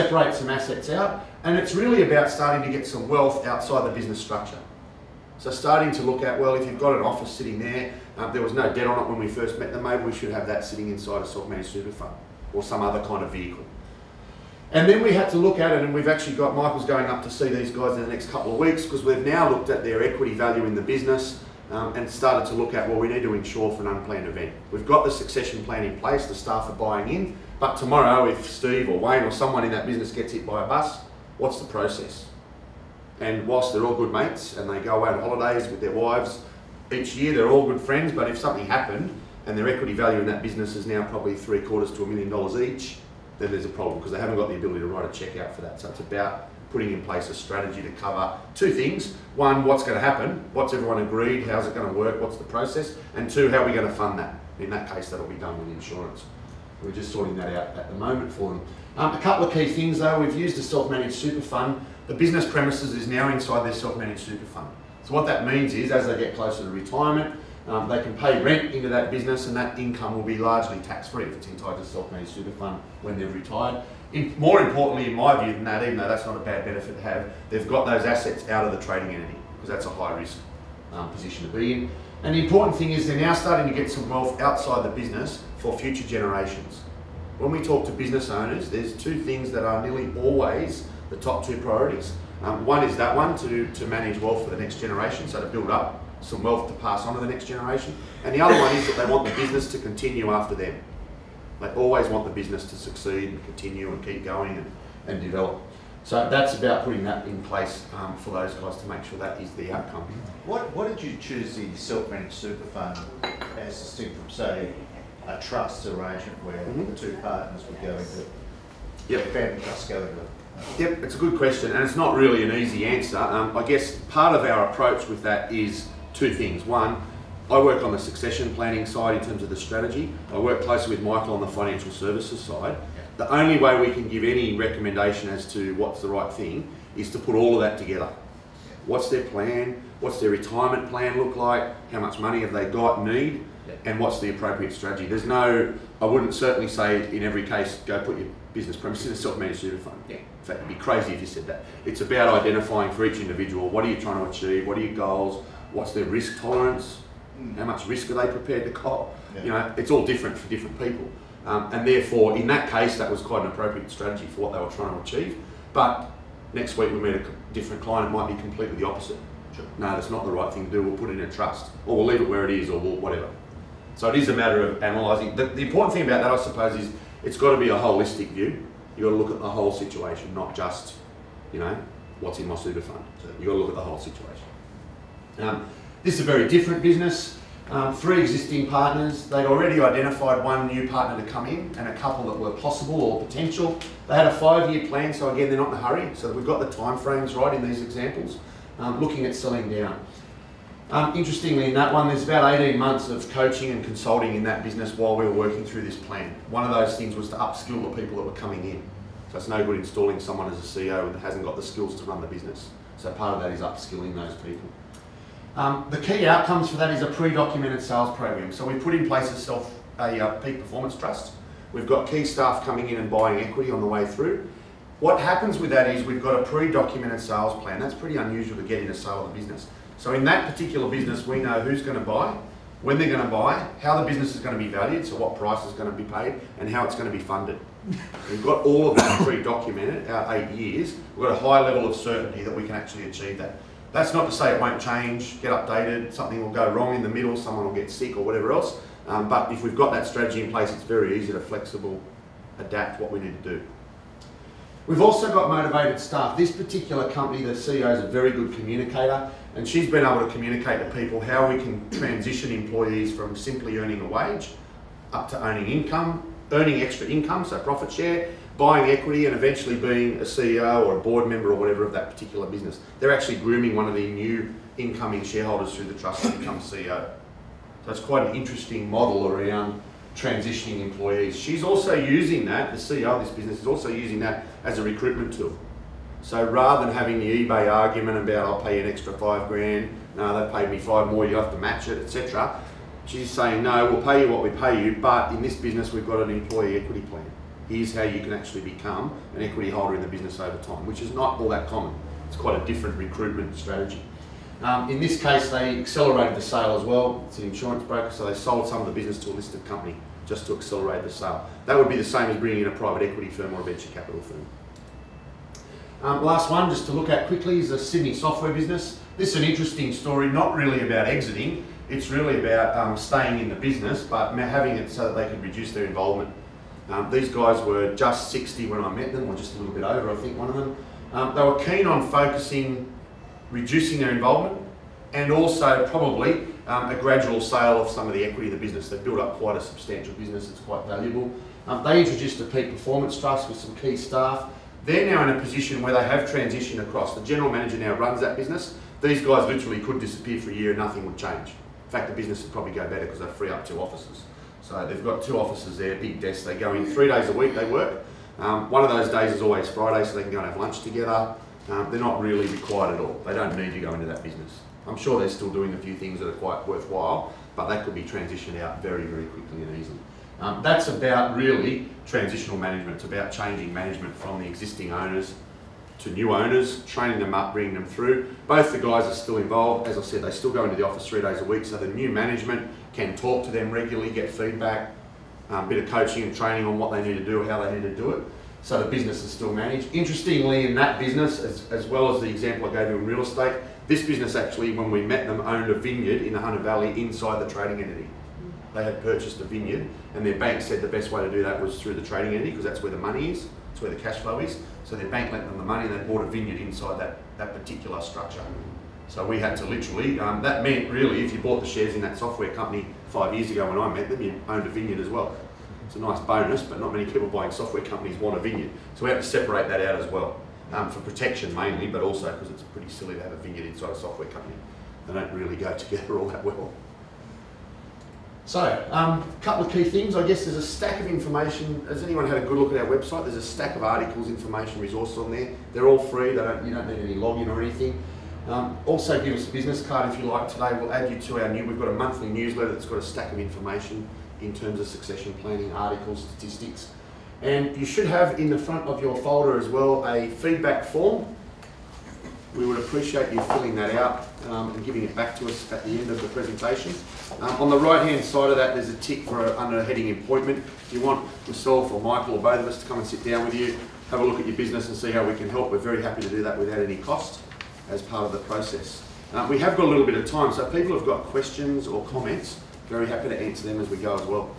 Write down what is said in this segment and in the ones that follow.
separate some assets out, and it's really about starting to get some wealth outside the business structure. So starting to look at, well, if you've got an office sitting there, there was no debt on it when we first met them, maybe we should have that sitting inside a self-managed super fund or some other kind of vehicle. And then we had to look at it, and we've actually got, Michael's going up to see these guys in the next couple of weeks, because we've now looked at their equity value in the business and started to look at, well, we need to insure for an unplanned event. We've got the succession plan in place, the staff are buying in, but tomorrow if Steve or Wayne or someone in that business gets hit by a bus, what's the process? And whilst they're all good mates and they go away on holidays with their wives each year, they're all good friends, but if something happened and their equity value in that business is now probably $750,000 to $1 million each, then there's a problem because they haven't got the ability to write a cheque out for that. So it's about putting in place a strategy to cover two things. One, what's going to happen? What's everyone agreed? How's it going to work? What's the process? And two, how are we going to fund that? In that case, that'll be done with insurance. We're just sorting that out at the moment for them. A couple of key things though, we've used a self-managed super fund. The business premises is now inside their self-managed super fund. So what that means is, as they get closer to retirement, they can pay rent into that business, and that income will be largely tax-free if it's inside the self-managed super fund when they've retired. More importantly, in my view than that, even though that's not a bad benefit to have, they've got those assets out of the trading entity, because that's a high-risk position to be in. And the important thing is they're now starting to get some wealth outside the business for future generations. When we talk to business owners, there's two things that are nearly always the top two priorities. One is that one, to manage wealth for the next generation, so to build up some wealth to pass on to the next generation. And the other one is that they want the business to continue after them. They always want the business to succeed and continue and keep going and develop. So that's about putting that in place for those guys to make sure that is the outcome. What did you choose the self-managed super fund as distinct from, say, a trust arrangement where the two partners would go into family trust go into? Yep, it's a good question, and it's not really an easy answer. I guess part of our approach with that is two things. One, I work on the succession planning side in terms of the strategy. I work closely with Michael on the financial services side. The only way we can give any recommendation as to what's the right thing is to put all of that together. What's their plan? What's their retirement plan look like? How much money have they got, need? And what's the appropriate strategy? There's no, I wouldn't certainly say in every case, go put your business premise in a self-managed super fund. In fact, it'd be crazy if you said that. It's about identifying for each individual, what are you trying to achieve? What are your goals? What's their risk tolerance? How much risk are they prepared to cop? You know, it's all different for different people. And therefore, in that case, that was quite an appropriate strategy for what they were trying to achieve. But next week we meet a different client, it might be completely the opposite. No, that's not the right thing to do, we'll put it in a trust, or we'll leave it where it is, or we'll whatever. So it is a matter of analysing. The important thing about that, I suppose, is it's got to be a holistic view. You've got to look at the whole situation, not just, you know, what's in my super fund. So you've got to look at the whole situation. This is a very different business. 3 existing partners. They'd already identified 1 new partner to come in and a couple that were possible or potential. They had a 5-year plan, so again, they're not in a hurry. So we've got the time frames right in these examples. Looking at selling down. Interestingly, in that one, there's about 18 months of coaching and consulting in that business while we were working through this plan. One of those things was to upskill the people that were coming in. So it's no good installing someone as a CEO that hasn't got the skills to run the business. So part of that is upskilling those people. The key outcomes for that is a pre-documented sales program. So we put in place a peak performance trust. We've got key staff coming in and buying equity on the way through. What happens with that is we've got a pre-documented sales plan. That's pretty unusual to get in a sale of a business. So in that particular business, we know who's going to buy, when they're going to buy, how the business is going to be valued, so what price is going to be paid, and how it's going to be funded. We've got all of that pre-documented, our 8 years. We've got a high level of certainty that we can actually achieve that. That's not to say it won't change, get updated, something will go wrong in the middle, someone will get sick or whatever else. But if we've got that strategy in place, it's very easy to flexible adapt what we need to do. We've also got motivated staff. This particular company, the CEO is a very good communicator, and she's been able to communicate to people how we can transition employees from simply earning a wage up to earning extra income, so profit share, buying equity, and eventually being a CEO or a board member or whatever of that particular business. They're actually grooming one of the new incoming shareholders through the trust to become CEO. So it's quite an interesting model around transitioning employees. She's also using that, the CEO of this business is also using that as a recruitment tool. So rather than having the eBay argument about I'll pay you an extra $5 grand, no, they paid me 5 more, you have to match it, etc. She's saying no, we'll pay you what we pay you, but in this business we've got an employee equity plan. here's how you can actually become an equity holder in the business over time, which is not all that common. It's quite a different recruitment strategy. In this case, they accelerated the sale as well. It's an insurance broker, so they sold some of the business to a listed company just to accelerate the sale. That would be the same as bringing in a private equity firm or a venture capital firm. Last one, just to look at quickly, is the Sydney software business. This is an interesting story, not really about exiting. It's really about staying in the business, but having it so that they could reduce their involvement. These guys were just 60 when I met them, or just a little bit over, I think, one of them. They were keen on reducing their involvement, and also probably a gradual sale of some of the equity of the business. They've built up quite a substantial business, it's quite valuable. They introduced a peak performance trust with some key staff. They're now in a position where they have transitioned across. The general manager now runs that business. These guys literally could disappear for a year and nothing would change. In fact, the business would probably go better because they free up 2 offices. So they've got 2 offices there, big desks. They go in 3 days a week, they work. One of those days is always Friday, so they can go and have lunch together. They're not really required at all. They don't need to go into that business. I'm sure they're still doing a few things that are quite worthwhile, but that could be transitioned out very, very quickly and easily. That's about really transitional management. It's about changing management from the existing owners to new owners, training them up, bringing them through. Both the guys are still involved. As I said, they still go into the office 3 days a week, so the new management can talk to them regularly, get feedback, a bit of coaching and training on what they need to do, how they need to do it. So the business is still managed. Interestingly, in that business, as well as the example I gave you in real estate, this business actually, when we met them, owned a vineyard in the Hunter Valley inside the trading entity. They had purchased a vineyard, and their bank said the best way to do that was through the trading entity, because that's where the money is, it's where the cash flow is. So their bank lent them the money, and they bought a vineyard inside that particular structure. So we had to literally, that meant really, if you bought the shares in that software company 5 years ago when I met them, you owned a vineyard as well. It's a nice bonus, but not many people buying software companies want a vineyard. So we have to separate that out as well, for protection mainly, but also because it's pretty silly to have a vineyard inside a software company. They don't really go together all that well. So, a couple of key things. I guess there's a stack of information. Has anyone had a good look at our website? There's a stack of articles, information, resources on there. They're all free. You don't need any login or anything. Also give us a business card if you like today. We'll add you to our we've got a monthly newsletter that's got a stack of information in terms of succession planning, articles, statistics. And you should have in the front of your folder as well a feedback form. We would appreciate you filling that out and giving it back to us at the end of the presentation. On the right hand side of that there's a tick for under heading appointment. If you want myself or Michael or both of us to come and sit down with you, have a look at your business and see how we can help, we're very happy to do that without any cost as part of the process. We have got a little bit of time, so if people have got questions or comments, very happy to answer them as we go as well.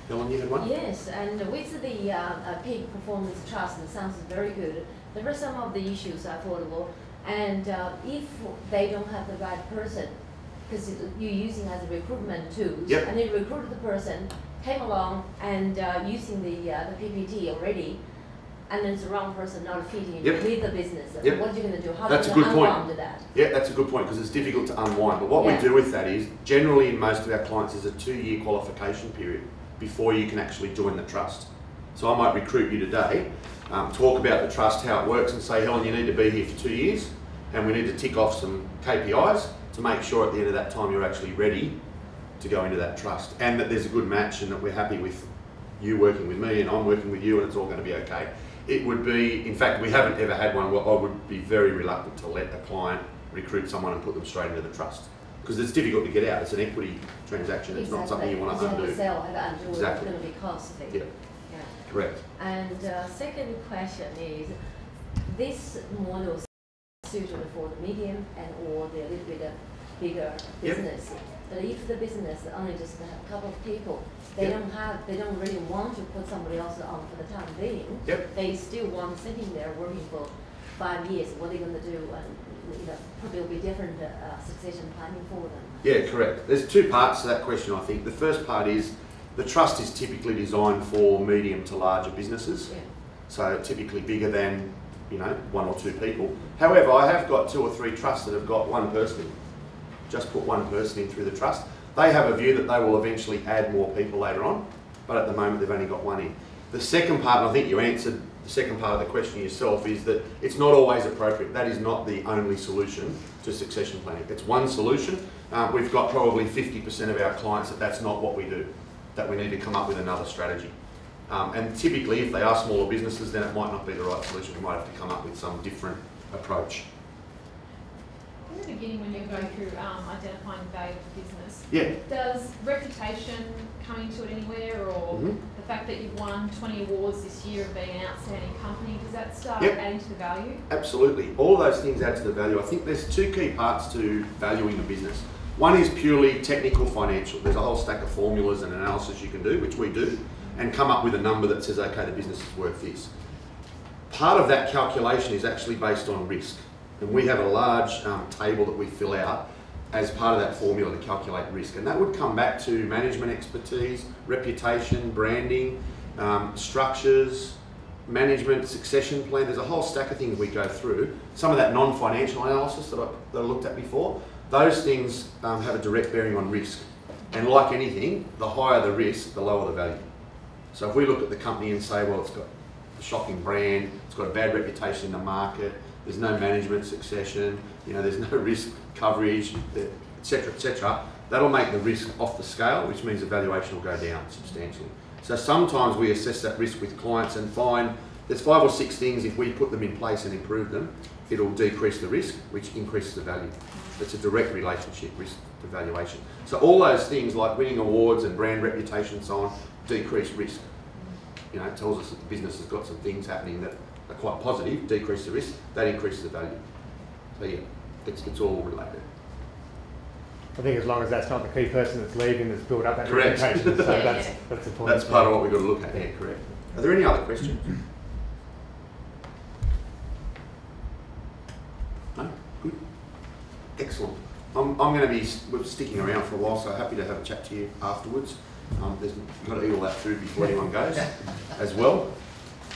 Helen, you had one? Yes, and with the peak performance trust, it sounds very good. There are some of the issues I thought about, and if they don't have the right person, because you're using as a recruitment tools, yep. and they recruited the person, came along and using the PPT already, and then it's the wrong person not fitting yep. with the business. Yep. What are you going to do? How that's do you unwind that? Yeah, that's a good point because it's difficult to unwind. But what we do with that is, generally in most of our clients, is a 2-year qualification period before you can actually join the trust. So I might recruit you today, talk about the trust, how it works, and say, Helen, you need to be here for 2 years, and we need to tick off some KPIs to make sure at the end of that time you're actually ready to go into that trust, and that there's a good match and that we're happy with you working with me and I'm working with you and it's all going to be okay. It would be, in fact, we haven't ever had one where I would be very reluctant to let a client recruit someone and put them straight into the trust. Because it's difficult to get out. It's an equity transaction. It's not something you want to undo. You have to sell and undo. Exactly. It's going to be costly. Yeah. Yeah. Correct. And second question is, this model suited for the medium and or the little bit bigger business. Yep. But if the business only just a couple of people, they don't really want to put somebody else on for the time being. Yep. They still want sitting there working for 5 years. What are they going to do? And probably will be different succession planning for them. Yeah, correct. There's 2 parts to that question, I think. The first part is the trust is typically designed for medium to larger businesses. Yeah. So typically bigger than 1 or 2 people. However, I have got 2 or 3 trusts that have got 1 person in. Just put 1 person in through the trust. They have a view that they will eventually add more people later on, but at the moment they've only got 1 in. The second part, and I think you answered the second part of the question yourself, is that it's not always appropriate. That is not the only solution to succession planning. It's one solution. We've got probably 50% of our clients that's not what we do, that we need to come up with another strategy. And typically, if they are smaller businesses, then it might not be the right solution. We might have to come up with some different approach. In the beginning, when you're going through identifying the value of the business, Yeah. does reputation come into it anywhere, or the fact that you've won 20 awards this year of being an outstanding company, does that start adding to the value? Absolutely. All of those things add to the value. I think there's two key parts to valuing a business. One is purely technical financial. There's a whole stack of formulas and analysis you can do, which we do, and come up with a number that says, okay, the business is worth this. Part of that calculation is actually based on risk. And we have a large table that we fill out as part of that formula to calculate risk. And that would come back to management expertise, reputation, branding, structures, management, succession plan. There's a whole stack of things we go through. Some of that non-financial analysis that I looked at before, those things have a direct bearing on risk. And like anything, the higher the risk, the lower the value. So if we look at the company and say, well, it's got a shocking brand, it's got a bad reputation in the market, there's no management succession, there's no risk coverage, etc., that'll make the risk off the scale, which means the valuation will go down substantially. So sometimes we assess that risk with clients and find there's 5 or 6 things, if we put them in place and improve them, it'll decrease the risk, which increases the value. It's a direct relationship, risk to valuation. So all those things like winning awards and brand reputation and so on, decrease risk. It tells us that the business has got some things happening that are quite positive, decrease the risk, that increases the value. So yeah, it's all related. I think as long as that's not the key person that's leaving that's built up that correct. reputation, so that's important. That's part of what we've got to look at, yeah, correct. Are there any other questions? No? Good. Excellent. I'm going to be sticking around for a while, so happy to have a chat to you afterwards. You've got to eat all that food before anyone goes as well.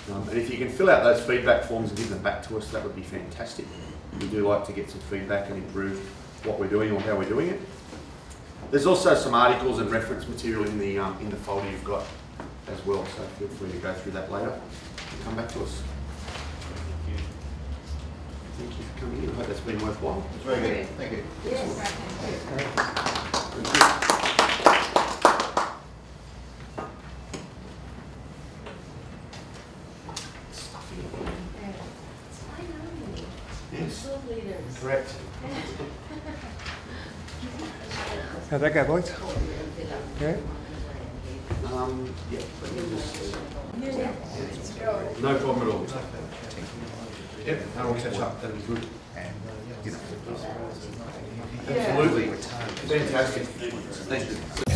And if you can fill out those feedback forms and give them back to us, that would be fantastic. We do like to get some feedback and improve what we're doing or how we're doing it. There's also some articles and reference material in the folder you've got as well, so feel free to go through that later and come back to us. Thank you for coming in. I hope that's been worthwhile. It's very good. Thank you. Yes, right, thank you. Thank you. Yes. Correct. How'd that go, boys? Yeah? No problem at all. Yep, and we'll catch up. That'll be good. Absolutely. Fantastic. Thank you.